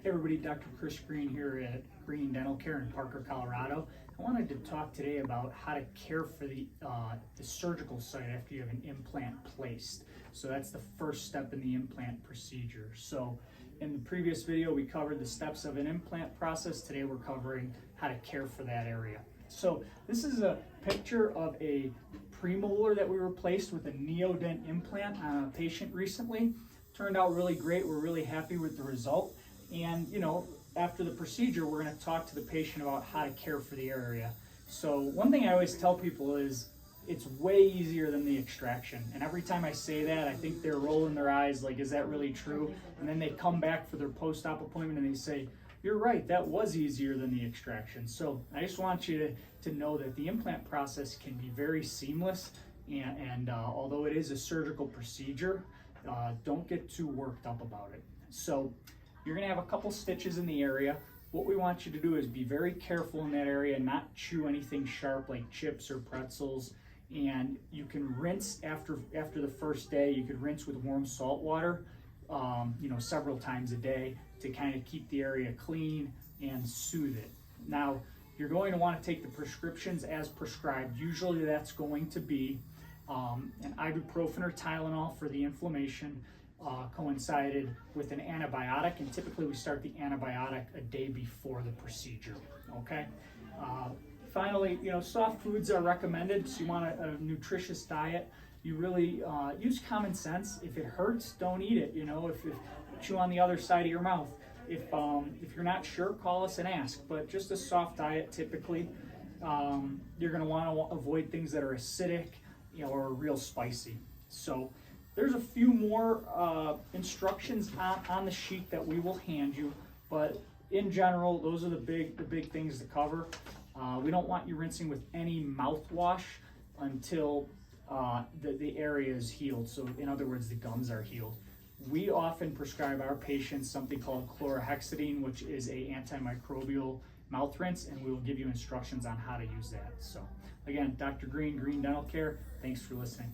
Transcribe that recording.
Hey everybody, Dr. Chris Green here at Green Dental Care in Parker, Colorado. I wanted to talk today about how to care for the surgical site after you have an implant placed. So that's the first step in the implant procedure. So in the previous video, we covered the steps of an implant process. Today we're covering how to care for that area. So this is a picture of a premolar that we replaced with a Neodent implant on a patient recently. Turned out really great. We're really happy with the result. And after the procedure, we're going to talk to the patient about how to care for the area. So one thing I always tell people is it's way easier than the extraction. And every time I say that, I think they're rolling their eyes like, is that really true? And then they come back for their post-op appointment and they say, you're right, that was easier than the extraction. So I just want you to know that the implant process can be very seamless. And although it is a surgical procedure, don't get too worked up about it. So you're going to have a couple stitches in the area. What we want you to do is be very careful in that area, not chew anything sharp like chips or pretzels. And you can rinse after the first day. You could rinse with warm salt water, several times a day to kind of keep the area clean and soothe it. Now, you're going to want to take the prescriptions as prescribed. Usually that's going to be an ibuprofen or Tylenol for the inflammation, coincided with an antibiotic, and typically we start the antibiotic a day before the procedure. Okay. Finally, soft foods are recommended, so you want a nutritious diet. You really use common sense. If it hurts, don't eat it. If chew on the other side of your mouth. If you're not sure, call us and ask. But just a soft diet typically. You're going to want to avoid things that are acidic, or real spicy. So there's a few more instructions on the sheet that we will hand you, but in general, those are the big things to cover. We don't want you rinsing with any mouthwash until the area is healed. So in other words, the gums are healed. We often prescribe our patients something called chlorhexidine, which is a antimicrobial mouth rinse, and we will give you instructions on how to use that. So again, Dr. Green, Green Dental Care, thanks for listening.